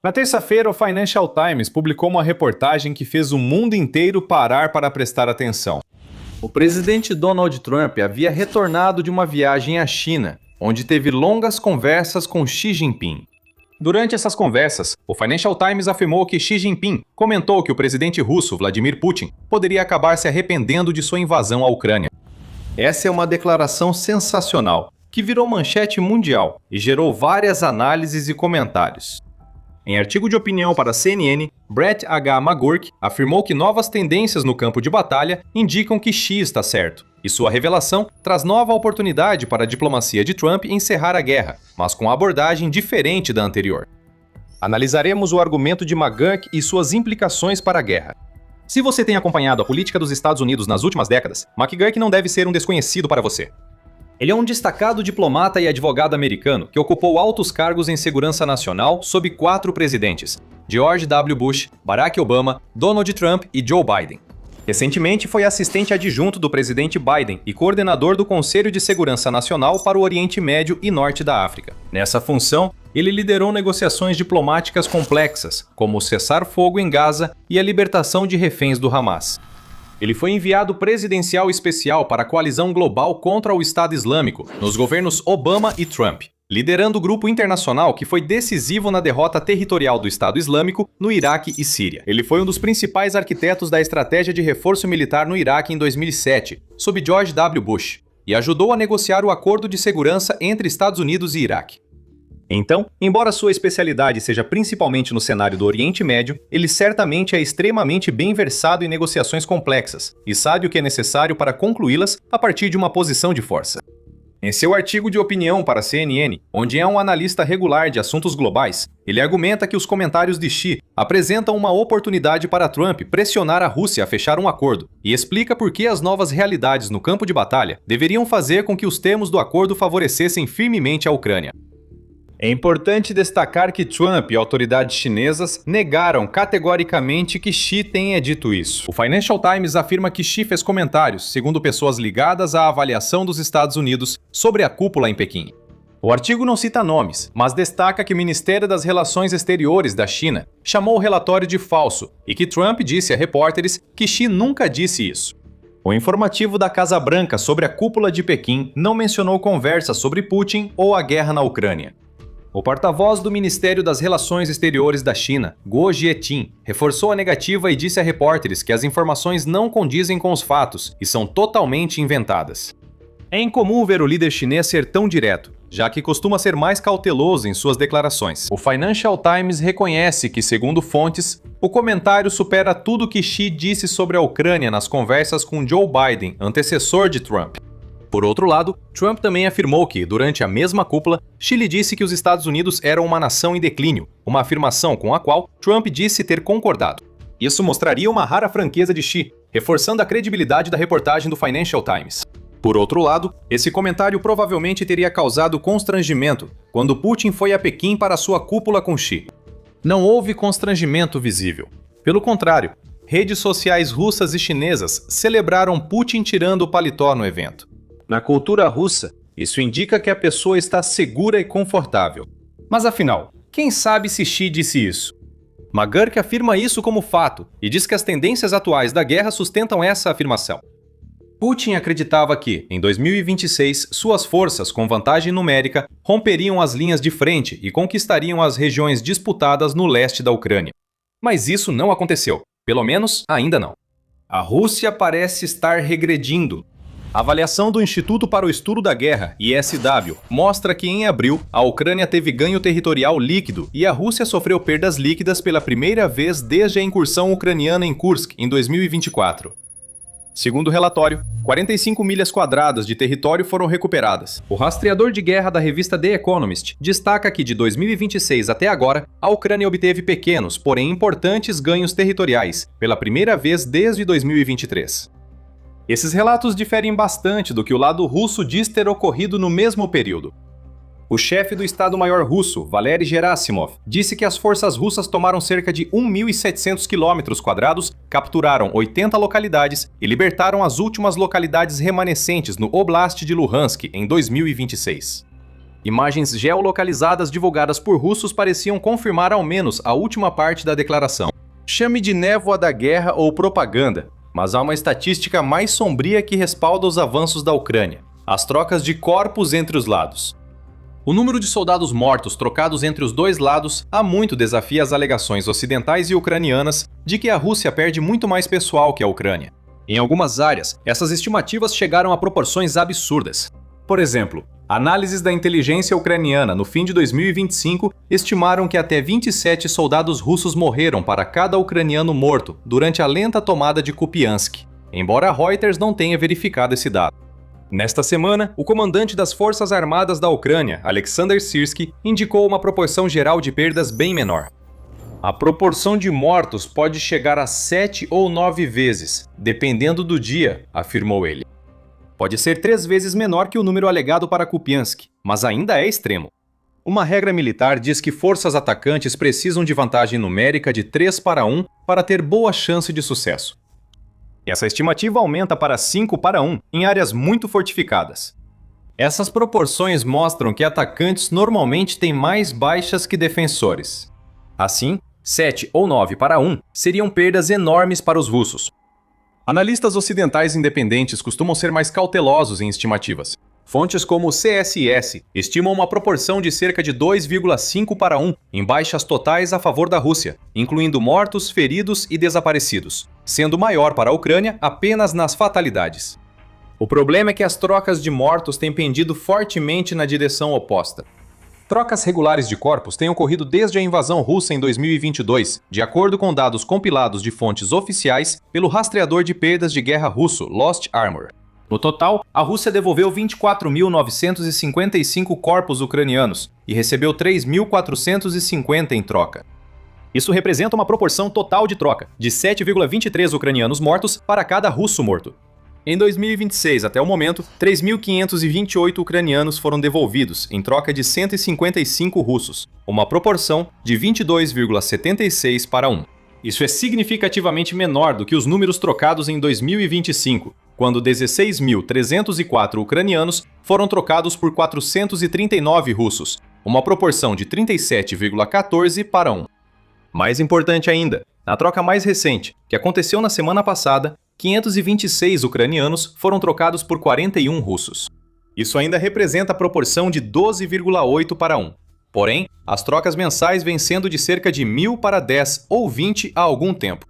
Na terça-feira, o Financial Times publicou uma reportagem que fez o mundo inteiro parar para prestar atenção. O presidente Donald Trump havia retornado de uma viagem à China, onde teve longas conversas com Xi Jinping. Durante essas conversas, o Financial Times afirmou que Xi Jinping comentou que o presidente russo Vladimir Putin poderia acabar se arrependendo de sua invasão à Ucrânia. Essa é uma declaração sensacional, que virou manchete mundial e gerou várias análises e comentários. Em artigo de opinião para a CNN, Brett H. McGurk afirmou que novas tendências no campo de batalha indicam que Xi está certo, e sua revelação traz nova oportunidade para a diplomacia de Trump encerrar a guerra, mas com abordagem diferente da anterior. Analisaremos o argumento de McGurk e suas implicações para a guerra. Se você tem acompanhado a política dos Estados Unidos nas últimas décadas, McGurk não deve ser um desconhecido para você. Ele é um destacado diplomata e advogado americano que ocupou altos cargos em segurança nacional sob 4 presidentes: George W. Bush, Barack Obama, Donald Trump e Joe Biden. Recentemente foi assistente adjunto do presidente Biden e coordenador do Conselho de Segurança Nacional para o Oriente Médio e Norte da África. Nessa função, ele liderou negociações diplomáticas complexas, como o cessar-fogo em Gaza e a libertação de reféns do Hamas. Ele foi enviado presidencial especial para a coalizão global contra o Estado Islâmico, nos governos Obama e Trump, liderando o grupo internacional que foi decisivo na derrota territorial do Estado Islâmico no Iraque e Síria. Ele foi um dos principais arquitetos da estratégia de reforço militar no Iraque em 2007, sob George W. Bush, e ajudou a negociar o acordo de segurança entre Estados Unidos e Iraque. Então, embora sua especialidade seja principalmente no cenário do Oriente Médio, ele certamente é extremamente bem versado em negociações complexas e sabe o que é necessário para concluí-las a partir de uma posição de força. Em seu artigo de opinião para a CNN, onde é um analista regular de assuntos globais, ele argumenta que os comentários de Xi apresentam uma oportunidade para Trump pressionar a Rússia a fechar um acordo e explica por que as novas realidades no campo de batalha deveriam fazer com que os termos do acordo favorecessem firmemente a Ucrânia. É importante destacar que Trump e autoridades chinesas negaram categoricamente que Xi tenha dito isso. O Financial Times afirma que Xi fez comentários, segundo pessoas ligadas à avaliação dos Estados Unidos sobre a cúpula em Pequim. O artigo não cita nomes, mas destaca que o Ministério das Relações Exteriores da China chamou o relatório de falso e que Trump disse a repórteres que Xi nunca disse isso. O informativo da Casa Branca sobre a cúpula de Pequim não mencionou conversas sobre Putin ou a guerra na Ucrânia. O porta-voz do Ministério das Relações Exteriores da China, Guo Jietin, reforçou a negativa e disse a repórteres que as informações não condizem com os fatos e são totalmente inventadas. É incomum ver o líder chinês ser tão direto, já que costuma ser mais cauteloso em suas declarações. O Financial Times reconhece que, segundo fontes, o comentário supera tudo que Xi disse sobre a Ucrânia nas conversas com Joe Biden, antecessor de Trump. Por outro lado, Trump também afirmou que, durante a mesma cúpula, Xi lhe disse que os Estados Unidos eram uma nação em declínio, uma afirmação com a qual Trump disse ter concordado. Isso mostraria uma rara franqueza de Xi, reforçando a credibilidade da reportagem do Financial Times. Por outro lado, esse comentário provavelmente teria causado constrangimento quando Putin foi a Pequim para sua cúpula com Xi. Não houve constrangimento visível. Pelo contrário, redes sociais russas e chinesas celebraram Putin tirando o paletó no evento. Na cultura russa, isso indica que a pessoa está segura e confortável. Mas afinal, quem sabe se Xi disse isso? McGurk afirma isso como fato e diz que as tendências atuais da guerra sustentam essa afirmação. Putin acreditava que, em 2026, suas forças, com vantagem numérica, romperiam as linhas de frente e conquistariam as regiões disputadas no leste da Ucrânia. Mas isso não aconteceu, pelo menos ainda não. A Rússia parece estar regredindo. A avaliação do Instituto para o Estudo da Guerra, ISW, mostra que em abril a Ucrânia teve ganho territorial líquido e a Rússia sofreu perdas líquidas pela primeira vez desde a incursão ucraniana em Kursk em 2024. Segundo o relatório, 45 milhas quadradas de território foram recuperadas. O rastreador de guerra da revista The Economist destaca que de 2026 até agora, a Ucrânia obteve pequenos, porém importantes ganhos territoriais, pela primeira vez desde 2023. Esses relatos diferem bastante do que o lado russo diz ter ocorrido no mesmo período. O chefe do Estado-Maior russo, Valery Gerasimov, disse que as forças russas tomaram cerca de 1.700 km², capturaram 80 localidades e libertaram as últimas localidades remanescentes no Oblast de Luhansk em 2026. Imagens geolocalizadas divulgadas por russos pareciam confirmar ao menos a última parte da declaração. Chame de névoa da guerra ou propaganda, mas há uma estatística mais sombria que respalda os avanços da Ucrânia: as trocas de corpos entre os lados. O número de soldados mortos trocados entre os dois lados há muito desafia as alegações ocidentais e ucranianas de que a Rússia perde muito mais pessoal que a Ucrânia. Em algumas áreas, essas estimativas chegaram a proporções absurdas. Por exemplo, análises da inteligência ucraniana no fim de 2025 estimaram que até 27 soldados russos morreram para cada ucraniano morto durante a lenta tomada de Kupiansk, embora Reuters não tenha verificado esse dado. Nesta semana, o comandante das Forças Armadas da Ucrânia, Alexander Sirski, indicou uma proporção geral de perdas bem menor. A proporção de mortos pode chegar a 7 ou 9 vezes, dependendo do dia, afirmou ele. Pode ser 3 vezes menor que o número alegado para Kupiansk, mas ainda é extremo. Uma regra militar diz que forças atacantes precisam de vantagem numérica de 3-1 para ter boa chance de sucesso. Essa estimativa aumenta para 5-1 em áreas muito fortificadas. Essas proporções mostram que atacantes normalmente têm mais baixas que defensores. Assim, 7 ou 9-1 seriam perdas enormes para os russos. Analistas ocidentais independentes costumam ser mais cautelosos em estimativas. Fontes como o CSIS estimam uma proporção de cerca de 2,5-1 em baixas totais a favor da Rússia, incluindo mortos, feridos e desaparecidos, sendo maior para a Ucrânia apenas nas fatalidades. O problema é que as trocas de mortos têm pendido fortemente na direção oposta. Trocas regulares de corpos têm ocorrido desde a invasão russa em 2022, de acordo com dados compilados de fontes oficiais pelo rastreador de perdas de guerra russo Lost Armor. No total, a Rússia devolveu 24.955 corpos ucranianos e recebeu 3.450 em troca. Isso representa uma proporção total de troca, de 7,23 ucranianos mortos para cada russo morto. Em 2026, até o momento, 3.528 ucranianos foram devolvidos, em troca de 155 russos, uma proporção de 22,76-1. Isso é significativamente menor do que os números trocados em 2025, quando 16.304 ucranianos foram trocados por 439 russos, uma proporção de 37,14-1. Mais importante ainda, na troca mais recente, que aconteceu na semana passada, 526 ucranianos foram trocados por 41 russos. Isso ainda representa a proporção de 12,8-1. Porém, as trocas mensais vêm sendo de cerca de 1.000 para 10 ou 20 há algum tempo.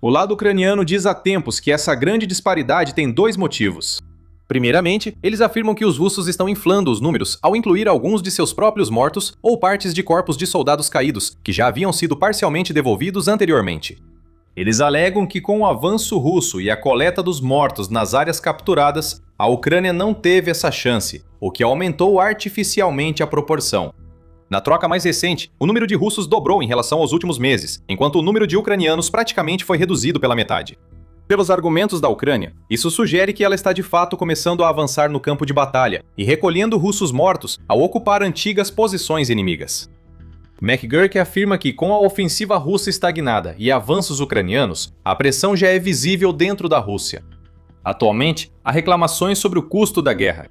O lado ucraniano diz há tempos que essa grande disparidade tem 2 motivos. Primeiramente, eles afirmam que os russos estão inflando os números ao incluir alguns de seus próprios mortos ou partes de corpos de soldados caídos, que já haviam sido parcialmente devolvidos anteriormente. Eles alegam que com o avanço russo e a coleta dos mortos nas áreas capturadas, a Ucrânia não teve essa chance, o que aumentou artificialmente a proporção. Na troca mais recente, o número de russos dobrou em relação aos últimos meses, enquanto o número de ucranianos praticamente foi reduzido pela metade. Pelos argumentos da Ucrânia, isso sugere que ela está de fato começando a avançar no campo de batalha e recolhendo russos mortos ao ocupar antigas posições inimigas. McGurk afirma que, com a ofensiva russa estagnada e avanços ucranianos, a pressão já é visível dentro da Rússia. Atualmente, há reclamações sobre o custo da guerra.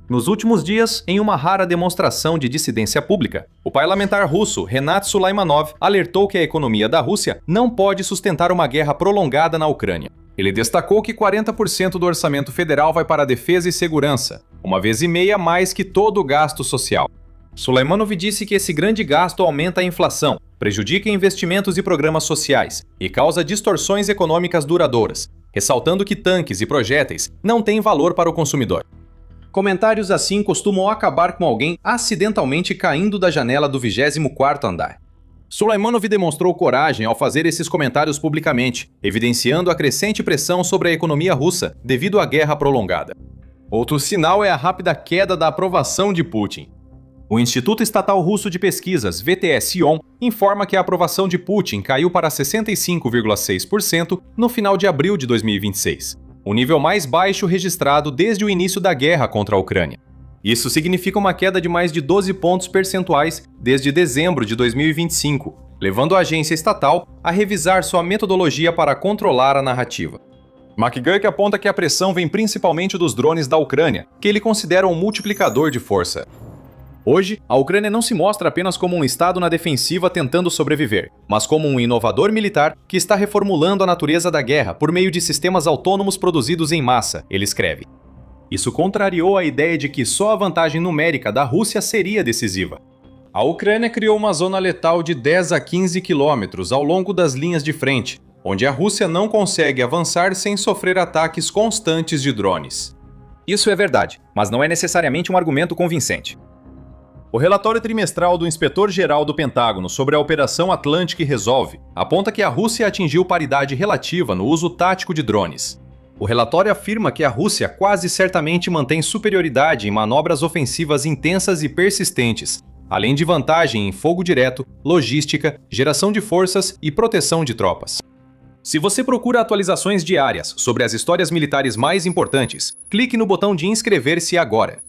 Nos últimos dias, em uma rara demonstração de dissidência pública, o parlamentar russo Renat Sulaimanov alertou que a economia da Rússia não pode sustentar uma guerra prolongada na Ucrânia. Ele destacou que 40% do orçamento federal vai para a defesa e segurança, 1,5 vezes mais que todo o gasto social. Sulaimanov disse que esse grande gasto aumenta a inflação, prejudica investimentos e programas sociais e causa distorções econômicas duradouras, ressaltando que tanques e projéteis não têm valor para o consumidor. Comentários assim costumam acabar com alguém acidentalmente caindo da janela do 24º andar. Sulaimanov demonstrou coragem ao fazer esses comentários publicamente, evidenciando a crescente pressão sobre a economia russa devido à guerra prolongada. Outro sinal é a rápida queda da aprovação de Putin. O Instituto Estatal Russo de Pesquisas, VTS-ON, informa que a aprovação de Putin caiu para 65,6% no final de abril de 2026. O nível mais baixo registrado desde o início da guerra contra a Ucrânia. Isso significa uma queda de mais de 12 pontos percentuais desde dezembro de 2025, levando a agência estatal a revisar sua metodologia para controlar a narrativa. McGurk aponta que a pressão vem principalmente dos drones da Ucrânia, que ele considera um multiplicador de força. Hoje, a Ucrânia não se mostra apenas como um estado na defensiva tentando sobreviver, mas como um inovador militar que está reformulando a natureza da guerra por meio de sistemas autônomos produzidos em massa, ele escreve. Isso contrariou a ideia de que só a vantagem numérica da Rússia seria decisiva. A Ucrânia criou uma zona letal de 10 a 15 quilômetros ao longo das linhas de frente, onde a Rússia não consegue avançar sem sofrer ataques constantes de drones. Isso é verdade, mas não é necessariamente um argumento convincente. O relatório trimestral do inspetor-geral do Pentágono sobre a Operação Atlantic Resolve aponta que a Rússia atingiu paridade relativa no uso tático de drones. O relatório afirma que a Rússia quase certamente mantém superioridade em manobras ofensivas intensas e persistentes, além de vantagem em fogo direto, logística, geração de forças e proteção de tropas. Se você procura atualizações diárias sobre as histórias militares mais importantes, clique no botão de inscrever-se agora.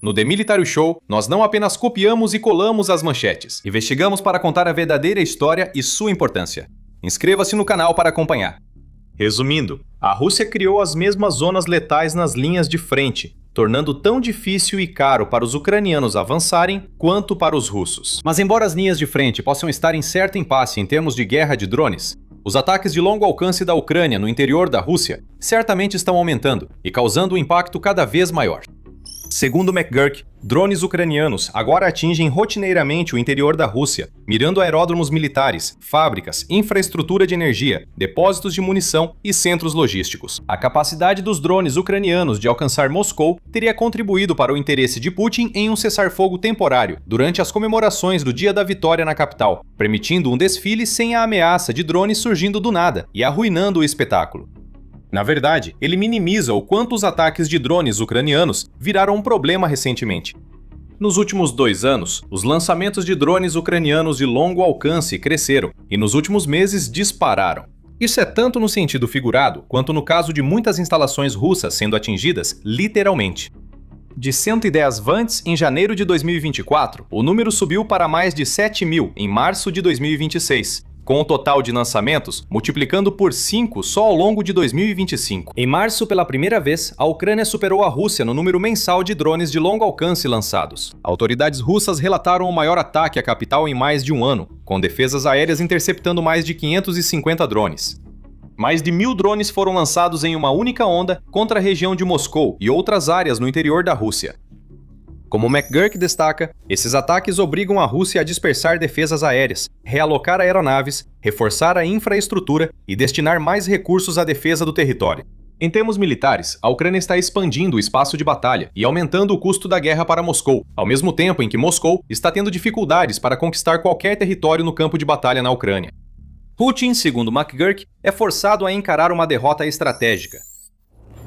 No The Military Show, nós não apenas copiamos e colamos as manchetes, investigamos para contar a verdadeira história e sua importância. Inscreva-se no canal para acompanhar. Resumindo, a Rússia criou as mesmas zonas letais nas linhas de frente, tornando tão difícil e caro para os ucranianos avançarem quanto para os russos. Mas embora as linhas de frente possam estar em certo impasse em termos de guerra de drones, os ataques de longo alcance da Ucrânia no interior da Rússia certamente estão aumentando e causando um impacto cada vez maior. Segundo McGurk, drones ucranianos agora atingem rotineiramente o interior da Rússia, mirando aeródromos militares, fábricas, infraestrutura de energia, depósitos de munição e centros logísticos. A capacidade dos drones ucranianos de alcançar Moscou teria contribuído para o interesse de Putin em um cessar-fogo temporário durante as comemorações do Dia da Vitória na capital, permitindo um desfile sem a ameaça de drones surgindo do nada e arruinando o espetáculo. Na verdade, ele minimiza o quanto os ataques de drones ucranianos viraram um problema recentemente. Nos últimos 2 anos, os lançamentos de drones ucranianos de longo alcance cresceram e nos últimos meses dispararam. Isso é tanto no sentido figurado quanto no caso de muitas instalações russas sendo atingidas literalmente. De 110 Vants em janeiro de 2024, o número subiu para mais de 7.000 em março de 2026. Com o total de lançamentos multiplicando por 5 só ao longo de 2025. Em março, pela primeira vez, a Ucrânia superou a Rússia no número mensal de drones de longo alcance lançados. Autoridades russas relataram o maior ataque à capital em mais de um ano, com defesas aéreas interceptando mais de 550 drones. Mais de 1.000 drones foram lançados em uma única onda contra a região de Moscou e outras áreas no interior da Rússia. Como McGurk destaca, esses ataques obrigam a Rússia a dispersar defesas aéreas, realocar aeronaves, reforçar a infraestrutura e destinar mais recursos à defesa do território. Em termos militares, a Ucrânia está expandindo o espaço de batalha e aumentando o custo da guerra para Moscou, ao mesmo tempo em que Moscou está tendo dificuldades para conquistar qualquer território no campo de batalha na Ucrânia. Putin, segundo McGurk, é forçado a encarar uma derrota estratégica.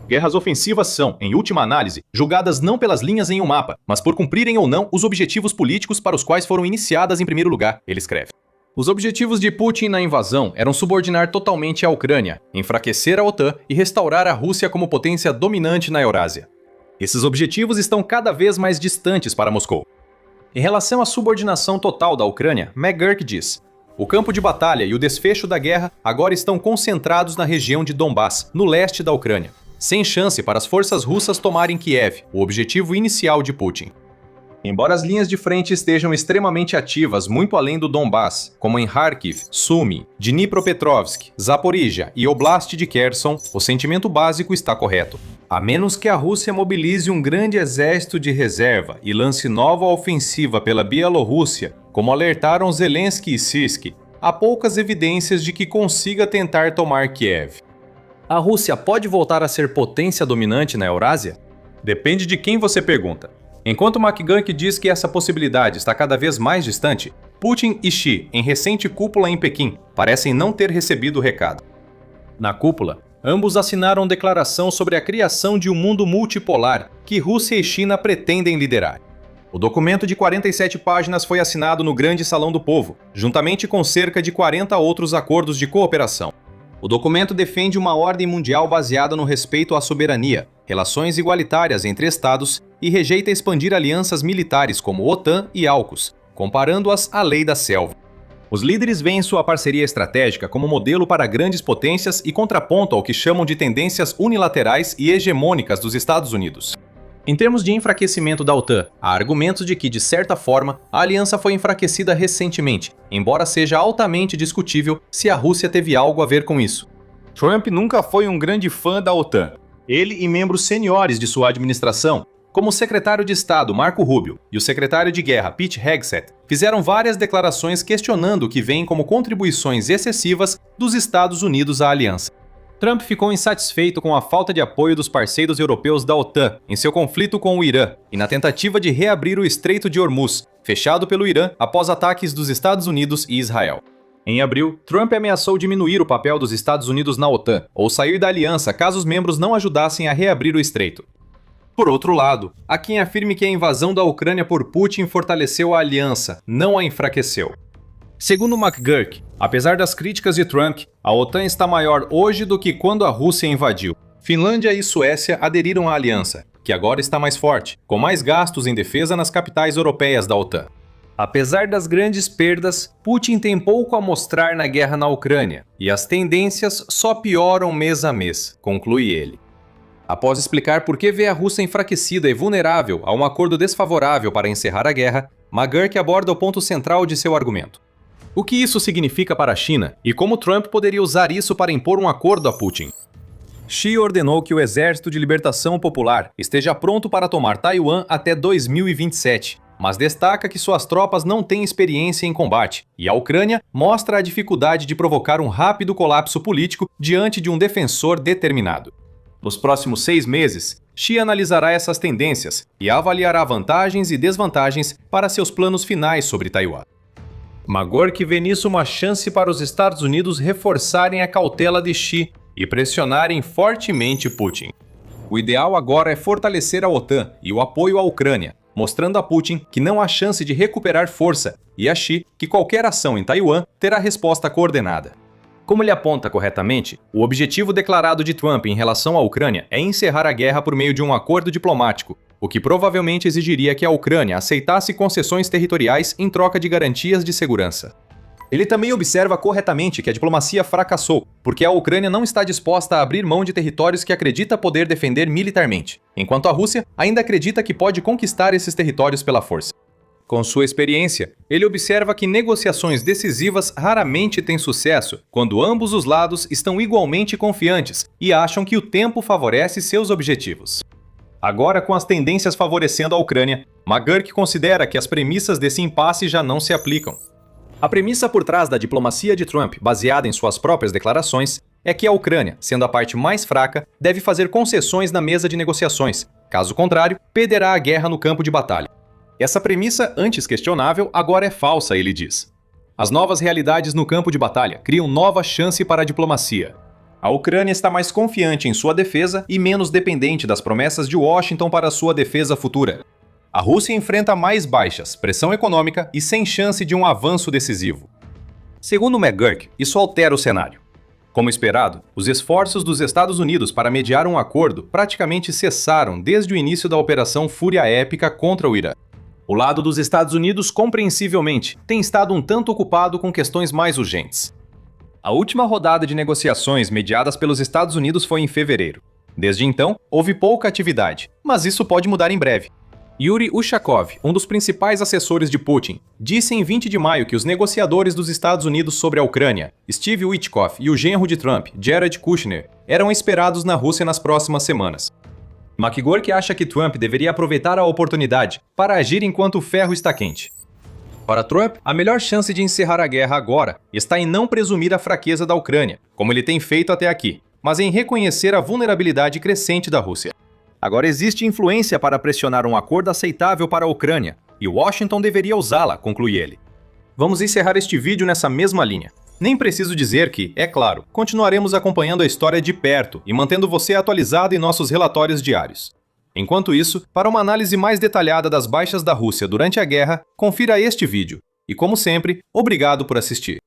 Guerras ofensivas são, em última análise, julgadas não pelas linhas em um mapa, mas por cumprirem ou não os objetivos políticos para os quais foram iniciadas em primeiro lugar, ele escreve. Os objetivos de Putin na invasão eram subordinar totalmente a Ucrânia, enfraquecer a OTAN e restaurar a Rússia como potência dominante na Eurásia. Esses objetivos estão cada vez mais distantes para Moscou. Em relação à subordinação total da Ucrânia, McGurk diz: o campo de batalha e o desfecho da guerra agora estão concentrados na região de Donbass, no leste da Ucrânia, sem chance para as forças russas tomarem Kiev, o objetivo inicial de Putin. Embora as linhas de frente estejam extremamente ativas muito além do Donbass, como em Kharkiv, Sumy, Dnipropetrovsk, Zaporizhia e Oblast de Kherson, o sentimento básico está correto. A menos que a Rússia mobilize um grande exército de reserva e lance nova ofensiva pela Bielorrússia, como alertaram Zelensky e Sisk, há poucas evidências de que consiga tentar tomar Kiev. A Rússia pode voltar a ser potência dominante na Eurásia? Depende de quem você pergunta. Enquanto McGurk diz que essa possibilidade está cada vez mais distante, Putin e Xi, em recente cúpula em Pequim, parecem não ter recebido o recado. Na cúpula, ambos assinaram declaração sobre a criação de um mundo multipolar que Rússia e China pretendem liderar. O documento de 47 páginas foi assinado no Grande Salão do Povo, juntamente com cerca de 40 outros acordos de cooperação. O documento defende uma ordem mundial baseada no respeito à soberania, relações igualitárias entre estados e rejeita expandir alianças militares como OTAN e AUKUS, comparando-as à lei da selva. Os líderes veem sua parceria estratégica como modelo para grandes potências e contraponto ao que chamam de tendências unilaterais e hegemônicas dos Estados Unidos. Em termos de enfraquecimento da OTAN, há argumentos de que, de certa forma, a aliança foi enfraquecida recentemente, embora seja altamente discutível se a Rússia teve algo a ver com isso. Trump nunca foi um grande fã da OTAN. Ele e membros seniores de sua administração, como o secretário de Estado Marco Rubio e o secretário de Guerra Pete Hegseth, fizeram várias declarações questionando o que vem como contribuições excessivas dos Estados Unidos à aliança. Trump ficou insatisfeito com a falta de apoio dos parceiros europeus da OTAN em seu conflito com o Irã e na tentativa de reabrir o Estreito de Hormuz, fechado pelo Irã após ataques dos Estados Unidos e Israel. Em abril, Trump ameaçou diminuir o papel dos Estados Unidos na OTAN ou sair da aliança caso os membros não ajudassem a reabrir o estreito. Por outro lado, há quem afirme que a invasão da Ucrânia por Putin fortaleceu a aliança, não a enfraqueceu. Segundo McGurk, apesar das críticas de Trump, a OTAN está maior hoje do que quando a Rússia invadiu. Finlândia e Suécia aderiram à aliança, que agora está mais forte, com mais gastos em defesa nas capitais europeias da OTAN. Apesar das grandes perdas, Putin tem pouco a mostrar na guerra na Ucrânia, e as tendências só pioram mês a mês, conclui ele. Após explicar por que vê a Rússia enfraquecida e vulnerável a um acordo desfavorável para encerrar a guerra, McGurk aborda o ponto central de seu argumento. O que isso significa para a China e como Trump poderia usar isso para impor um acordo a Putin? Xi ordenou que o Exército de Libertação Popular esteja pronto para tomar Taiwan até 2027, mas destaca que suas tropas não têm experiência em combate, e a Ucrânia mostra a dificuldade de provocar um rápido colapso político diante de um defensor determinado. Nos próximos 6 meses, Xi analisará essas tendências e avaliará vantagens e desvantagens para seus planos finais sobre Taiwan. McGurk vê nisso uma chance para os Estados Unidos reforçarem a cautela de Xi e pressionarem fortemente Putin. O ideal agora é fortalecer a OTAN e o apoio à Ucrânia, mostrando a Putin que não há chance de recuperar força e a Xi que qualquer ação em Taiwan terá resposta coordenada. Como ele aponta corretamente, o objetivo declarado de Trump em relação à Ucrânia é encerrar a guerra por meio de um acordo diplomático, o que provavelmente exigiria que a Ucrânia aceitasse concessões territoriais em troca de garantias de segurança. Ele também observa corretamente que a diplomacia fracassou, porque a Ucrânia não está disposta a abrir mão de territórios que acredita poder defender militarmente, enquanto a Rússia ainda acredita que pode conquistar esses territórios pela força. Com sua experiência, ele observa que negociações decisivas raramente têm sucesso quando ambos os lados estão igualmente confiantes e acham que o tempo favorece seus objetivos. Agora, com as tendências favorecendo a Ucrânia, McGurk considera que as premissas desse impasse já não se aplicam. A premissa por trás da diplomacia de Trump, baseada em suas próprias declarações, é que a Ucrânia, sendo a parte mais fraca, deve fazer concessões na mesa de negociações. Caso contrário, perderá a guerra no campo de batalha. Essa premissa, antes questionável, agora é falsa, ele diz. As novas realidades no campo de batalha criam nova chance para a diplomacia. A Ucrânia está mais confiante em sua defesa e menos dependente das promessas de Washington para sua defesa futura. A Rússia enfrenta mais baixas, pressão econômica e sem chance de um avanço decisivo. Segundo McGurk, isso altera o cenário. Como esperado, os esforços dos Estados Unidos para mediar um acordo praticamente cessaram desde o início da Operação Fúria Épica contra o Irã. O lado dos Estados Unidos, compreensivelmente, tem estado um tanto ocupado com questões mais urgentes. A última rodada de negociações mediadas pelos Estados Unidos foi em fevereiro. Desde então, houve pouca atividade, mas isso pode mudar em breve. Yuri Ushakov, um dos principais assessores de Putin, disse em 20 de maio que os negociadores dos Estados Unidos sobre a Ucrânia, Steve Witkoff e o genro de Trump, Jared Kushner, eram esperados na Rússia nas próximas semanas. McGurk acha que Trump deveria aproveitar a oportunidade para agir enquanto o ferro está quente. Para Trump, a melhor chance de encerrar a guerra agora está em não presumir a fraqueza da Ucrânia, como ele tem feito até aqui, mas em reconhecer a vulnerabilidade crescente da Rússia. Agora existe influência para pressionar um acordo aceitável para a Ucrânia, e Washington deveria usá-la, conclui ele. Vamos encerrar este vídeo nessa mesma linha. Nem preciso dizer que, é claro, continuaremos acompanhando a história de perto e mantendo você atualizado em nossos relatórios diários. Enquanto isso, para uma análise mais detalhada das baixas da Rússia durante a guerra, confira este vídeo. E como sempre, obrigado por assistir.